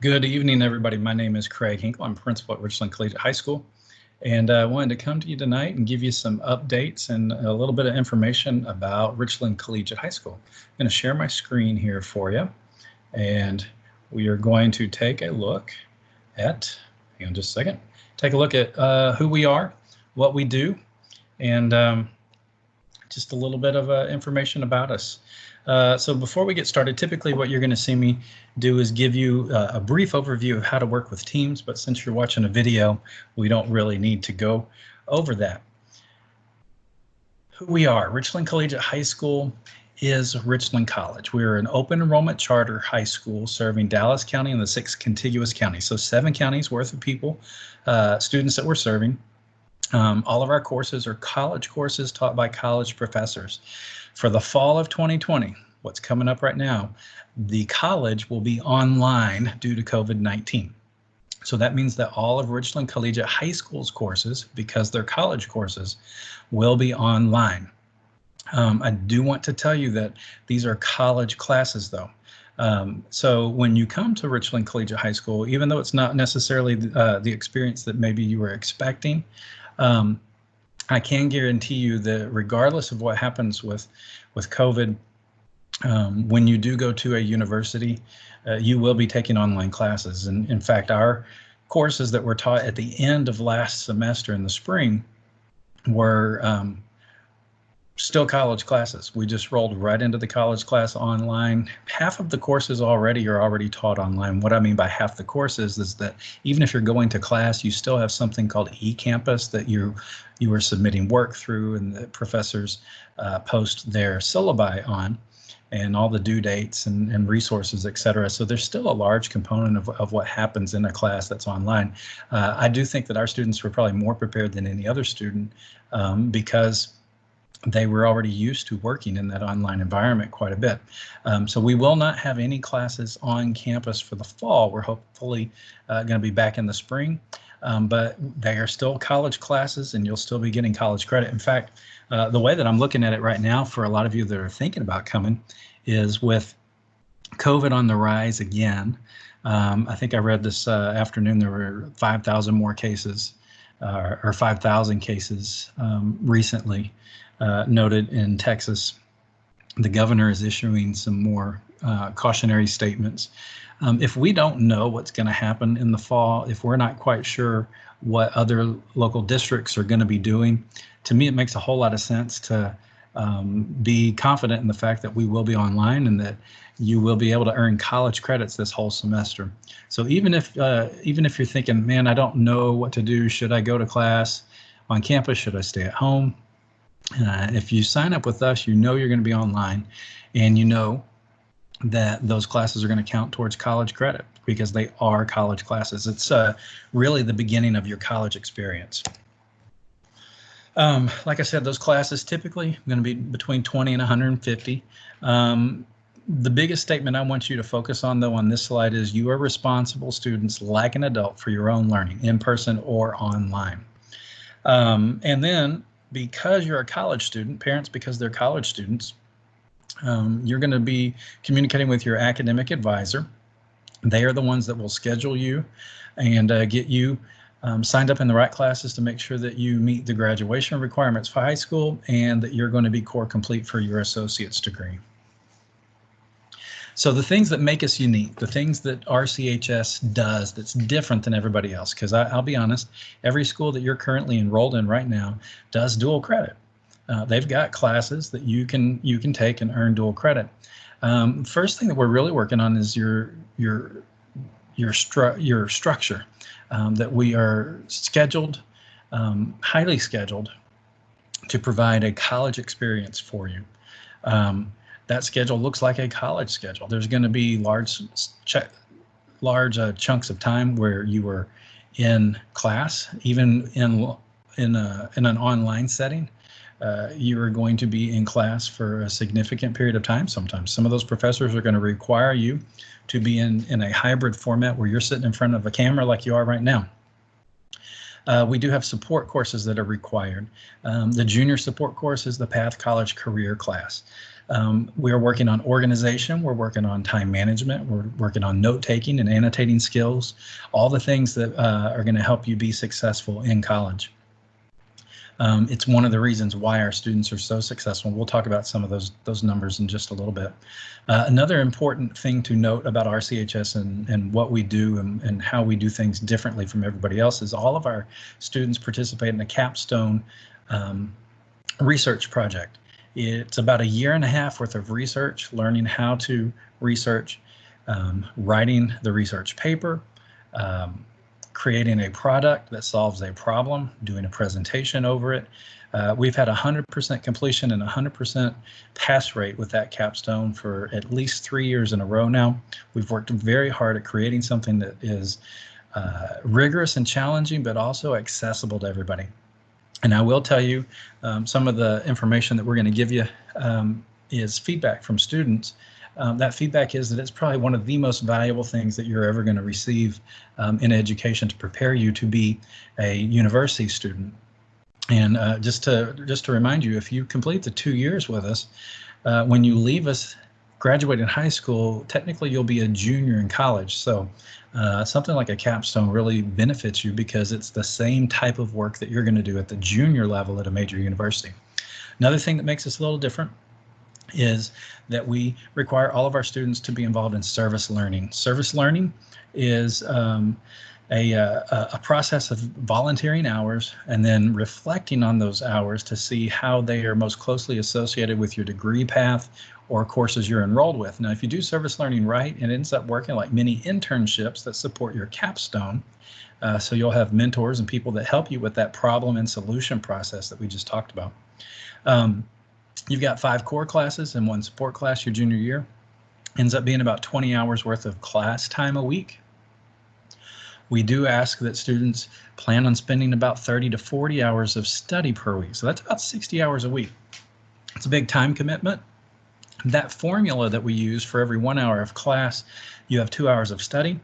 Good evening, everybody. My name is Craig Hinkle. I'm principal at Richland Collegiate High School, and I wanted to come to you tonight and give you some updates and a little bit of information about Richland Collegiate High School. I'm going to share my screen here for you, and we are going to take a look at, hang on just a second, take a look at who we are, what we do, and just a little bit of information about us. So before we get started, typically what you're going to see me do is give you a brief overview of how to work with teams, but since you're watching a video, we don't really need to go over that. Who we are, Richland Collegiate High School is Richland College. We're an open enrollment charter high school serving Dallas County and the 6 contiguous counties. So 7 counties worth of people, students that we're serving. All of our courses are college courses taught by college professors. For the fall of 2020, what's coming up right now, the college will be online due to COVID-19. So that means that all of Richland Collegiate High School's courses, because they're college courses, will be online. I do want to tell you that these are college classes, though. So when you come to Richland Collegiate High School, even though it's not necessarily the experience that maybe you were expecting, I can guarantee you that regardless of what happens with COVID, when you do go to a university, you will be taking online classes. And in fact, our courses that were taught at the end of last semester in the spring were still college classes. We just rolled right into the college class online. Half of the courses are already taught online. What I mean by half the courses is that even if you're going to class, you still have something called eCampus that you are submitting work through, and the professors post their syllabi on, and all the due dates and resources, etc. So there's still a large component of what happens in a class that's online. I do think that our students were probably more prepared than any other student because they were already used to working in that online environment quite a bit. So we will not have any classes on campus for the fall. We're hopefully going to be back in the spring, but they are still college classes and you'll still be getting college credit. In fact, the way that I'm looking at it right now for a lot of you that are thinking about coming is with COVID on the rise again. I think I read this afternoon there were 5,000 more cases or 5,000 cases recently noted in Texas. The governor is issuing some more cautionary statements. If we don't know what's going to happen in the fall, if we're not quite sure what other local districts are going to be doing, to me it makes a whole lot of sense to be confident in the fact that we will be online and that you will be able to earn college credits this whole semester. So even if you're thinking, man, I don't know what to do, should I go to class on campus, should I stay at home? If you sign up with us, you know you're going to be online, and you know that those classes are going to count towards college credit because they are college classes. It's really the beginning of your college experience. Like I said, those classes typically are going to be between 20 and 150. The biggest statement I want you to focus on, though, on this slide is you are responsible students like an adult for your own learning, in person or online. And then because you're a college student, parents, because they're college students, you're going to be communicating with your academic advisor. They are the ones that will schedule you and get you signed up in the right classes to make sure that you meet the graduation requirements for high school and that you're going to be core complete for your associate's degree. So the things that make us unique, the things that RCHS does that's different than everybody else, because I'll be honest, every school that you're currently enrolled in right now does dual credit. They've got classes that you can take and earn dual credit. First thing that we're really working on is your structure, that we are scheduled, highly scheduled, to provide a college experience for you. That schedule looks like a college schedule. There's going to be large chunks of time where you are in class, even in an online setting. You are going to be in class for a significant period of time. Sometimes some of those professors are going to require you to be in a hybrid format where you're sitting in front of a camera like you are right now. We do have support courses that are required. The junior support course is the Path College Career class. We're working on organization, we're working on time management, we're working on note-taking and annotating skills, all the things that are going to help you be successful in college. It's one of the reasons why our students are so successful. We'll talk about some of those numbers in just a little bit. Another important thing to note about RCHS and what we do and how we do things differently from everybody else is all of our students participate in a Capstone research project. It's about 1.5 years worth of research, learning how to research, writing the research paper, creating a product that solves a problem, doing a presentation over it. We've had 100% completion and 100% pass rate with that capstone for at least 3 years in a row now. We've worked very hard at creating something that is rigorous and challenging, but also accessible to everybody. And I will tell you, some of the information that we're going to give you is feedback from students. That feedback is that it's probably one of the most valuable things that you're ever going to receive in education to prepare you to be a university student. And just to remind you, if you complete the 2 years with us, when you leave us, graduate in high school, technically you'll be a junior in college. So something like a capstone really benefits you because it's the same type of work that you're going to do at the junior level at a major university. Another thing that makes us a little different is that we require all of our students to be involved in service learning. Service learning is a process of volunteering hours and then reflecting on those hours to see how they are most closely associated with your degree path or courses you're enrolled with. Now, if you do service learning right, it ends up working like mini internships that support your capstone. So you'll have mentors and people that help you with that problem and solution process that we just talked about. You've got 5 core classes and 1 support class your junior year. Ends up being about 20 hours worth of class time a week. We do ask that students plan on spending about 30 to 40 hours of study per week. So that's about 60 hours a week. It's a big time commitment. That formula that we use for every 1 hour of class, you have 2 hours of study,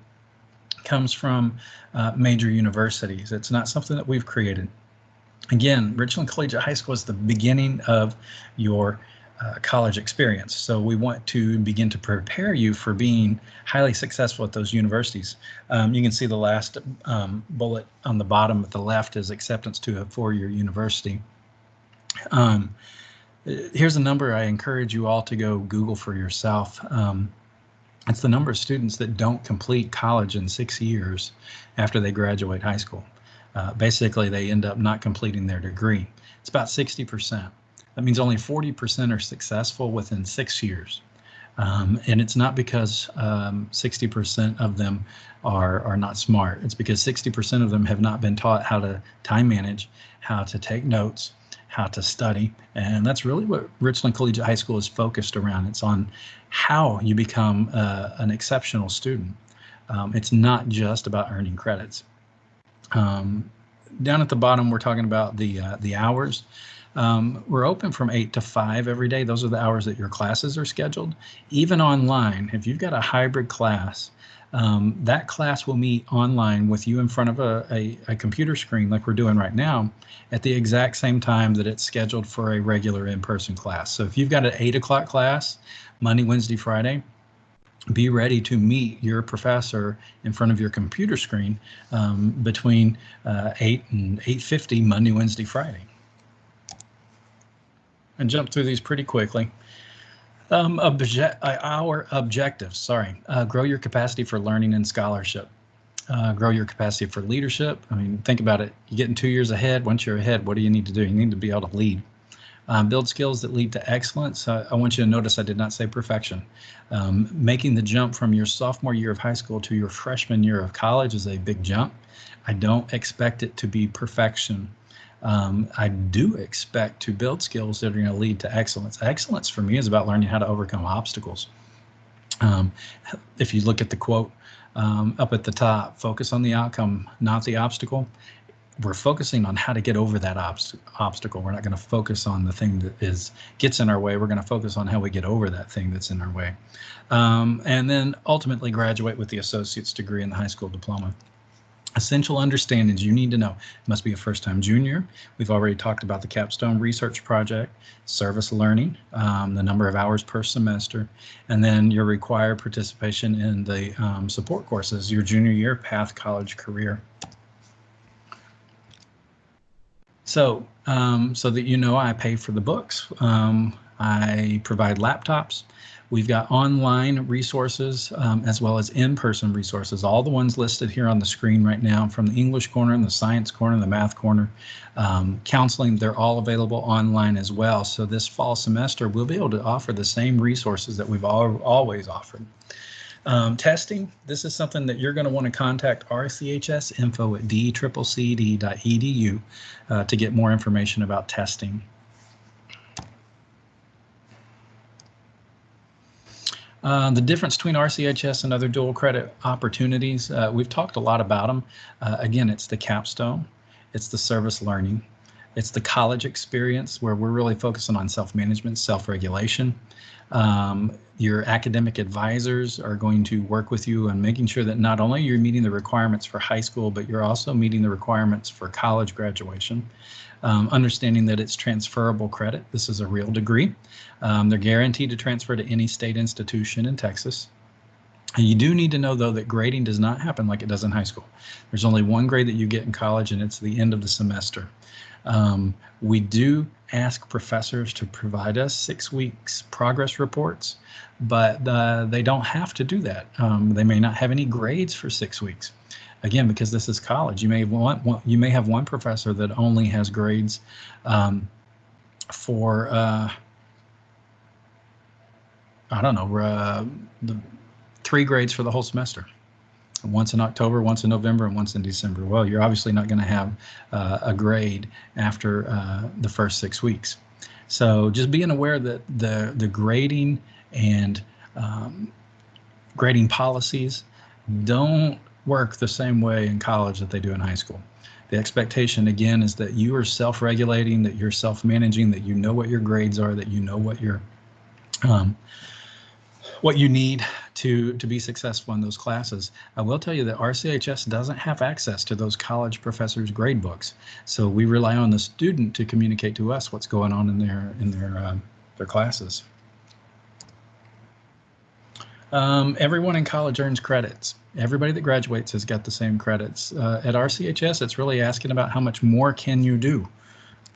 comes from major universities. It's not something that we've created. Again, Richland Collegiate High School is the beginning of your college experience. So we want to begin to prepare you for being highly successful at those universities. You can see the last bullet on the bottom at the left is acceptance to a 4-year university. Here's a number I encourage you all to go Google for yourself. It's the number of students that don't complete college in 6 years after they graduate high school. Basically, they end up not completing their degree. It's about 60%. That means only 40% are successful within 6 years. And it's not because 60% of them are not smart. It's because 60% of them have not been taught how to time manage, how to take notes, how to study. And that's really what Richland Collegiate High School is focused around. It's on how you become an exceptional student. It's not just about earning credits. Down at the bottom, we're talking about the hours. We're open from 8 to 5 every day. Those are the hours that your classes are scheduled. Even online, if you've got a hybrid class, that class will meet online with you in front of a computer screen like we're doing right now at the exact same time that it's scheduled for a regular in-person class. So if you've got an 8 o'clock class, Monday, Wednesday, Friday, be ready to meet your professor in front of your computer screen between 8 and 8:50 Monday, Wednesday, Friday. And jump through these pretty quickly. Our objectives, grow your capacity for learning and scholarship. Grow your capacity for leadership. I mean, think about it. You're getting 2 years ahead. Once you're ahead, what do you need to do? You need to be able to lead. Build skills that lead to excellence. I want you to notice I did not say perfection. Making the jump from your sophomore year of high school to your freshman year of college is a big jump. I don't expect it to be perfection. I do expect to build skills that are going to lead to excellence. Excellence for me is about learning how to overcome obstacles. If you look at the quote up at the top, focus on the outcome, not the obstacle. We're focusing on how to get over that obstacle. We're not going to focus on the thing that gets in our way. We're going to focus on how we get over that thing that's in our way. And then ultimately graduate with the associate's degree and the high school diploma. Essential understandings you need to know. It must be a first-time junior. We've already talked about the Capstone Research Project, service learning, the number of hours per semester, and then your required participation in the support courses, your junior year, path, college, career. So, so that you know, I pay for the books. I provide laptops. We've got online resources as well as in-person resources, all the ones listed here on the screen right now, from the English corner and the science corner and the math corner. Counseling, they're all available online as well. So this fall semester, we'll be able to offer the same resources that we've always offered. Testing, this is something that you're going to want to contact RCHS info at d-cc-d.edu to get more information about testing. The difference between RCHS and other dual credit opportunities, we've talked a lot about them. Again, it's the capstone, it's the service learning, it's the college experience where we're really focusing on self-management, self-regulation. Your academic advisors are going to work with you on making sure that not only you're meeting the requirements for high school, but you're also meeting the requirements for college graduation. Understanding that it's transferable credit. This is a real degree. They're guaranteed to transfer to any state institution in Texas. And you do need to know, though, that grading does not happen like it does in high school. There's only one grade that you get in college, and it's the end of the semester. We do ask professors to provide us 6 weeks progress reports, but they don't have to do that. They may not have any grades for 6 weeks. Again, because this is college, you may have one professor that only has grades for I don't know, the 3 grades for the whole semester. Once in October, once in November, and once in December. Well, you're obviously not going to have a grade after the first 6 weeks. So just being aware that the grading and grading policies don't work the same way in college that they do in high school. The expectation, again, is that you are self-regulating, that you're self-managing, that you know what your grades are, that you know what you need to be successful in those classes. I will tell you that RCHS doesn't have access to those college professors' grade books, so we rely on the student to communicate to us what's going on in their classes. Everyone in college earns credits. Everybody that graduates has got the same credits. At RCHS, it's really asking about how much more can you do.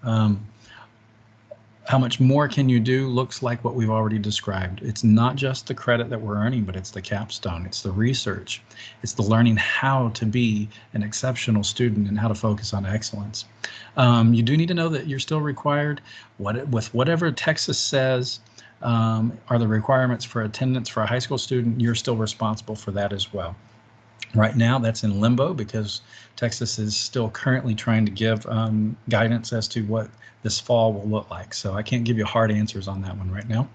How much more can you do looks like what we've already described. It's not just the credit that we're earning, but it's the capstone, it's the research, it's the learning how to be an exceptional student and how to focus on excellence. You do need to know that you're still required, with whatever Texas says are the requirements for attendance for a high school student, you're still responsible for that as well. Right now, that's in limbo because Texas is still currently trying to give guidance as to what this fall will look like. So I can't give you hard answers on that one right now.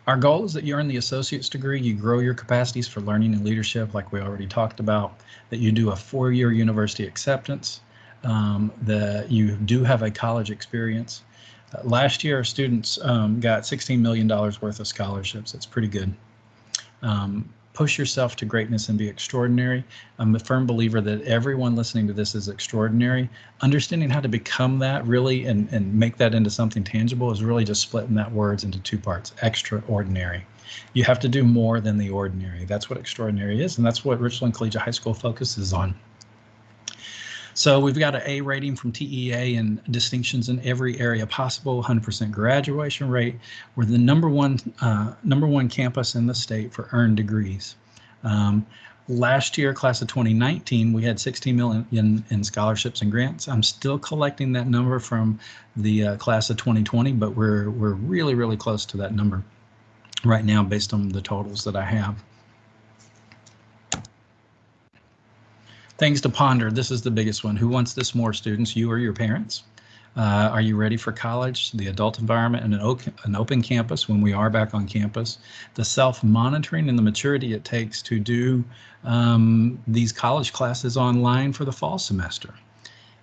Our goal is that you earn the associate's degree, you grow your capacities for learning and leadership like we already talked about, that you do a 4-year university acceptance, that you do have a college experience. Last year, our students got $16 million worth of scholarships. That's pretty good. Push yourself to greatness and be extraordinary. I'm a firm believer that everyone listening to this is extraordinary. Understanding how to become that really and make that into something tangible is really just splitting that words into 2 parts, extraordinary. You have to do more than the ordinary. That's what extraordinary is, and that's what Richland Collegiate High School focuses on. So we've got an A rating from TEA and distinctions in every area possible, 100% graduation rate. We're the number one campus in the state for earned degrees. Last year, class of 2019, we had $16 million in scholarships and grants. I'm still collecting that number from the class of 2020, but we're really, really close to that number right now based on the totals that I have. Things to ponder. This is the biggest one. Who wants this more, students? You or your parents? Are you ready for college, the adult environment, and an open campus when we are back on campus? The self-monitoring and the maturity it takes to do these college classes online for the fall semester.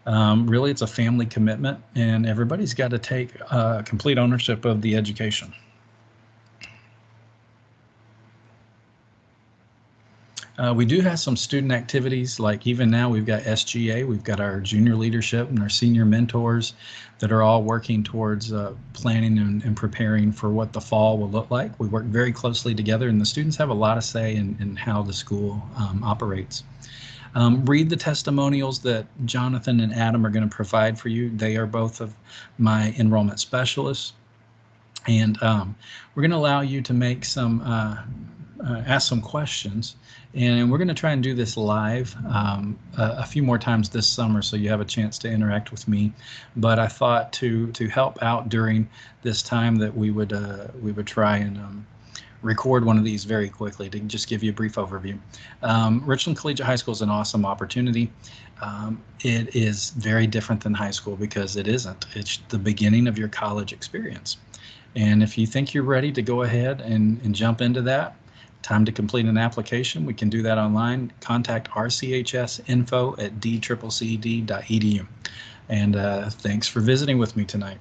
Really, it's a family commitment, and everybody's got to take complete ownership of the education. We do have some student activities, like even now we've got SGA, we've got our junior leadership and our senior mentors that are all working towards planning and preparing for what the fall will look like. We work very closely together, and the students have a lot of say in how the school operates. Read the testimonials that Jonathan and Adam are going to provide for you. They are both of my enrollment specialists. And we're going to allow you to make some, ask some questions. And we're going to try and do this live a few more times this summer, so you have a chance to interact with me. But I thought to help out during this time that we would try and record one of these very quickly to just give you a brief overview. Richland Collegiate High School is an awesome opportunity. It is very different than high school because it isn't. It's the beginning of your college experience. And if you think you're ready to go ahead and jump into that, time to complete an application, we can do that online. Contact rchsinfo@dccd.edu. And thanks for visiting with me tonight.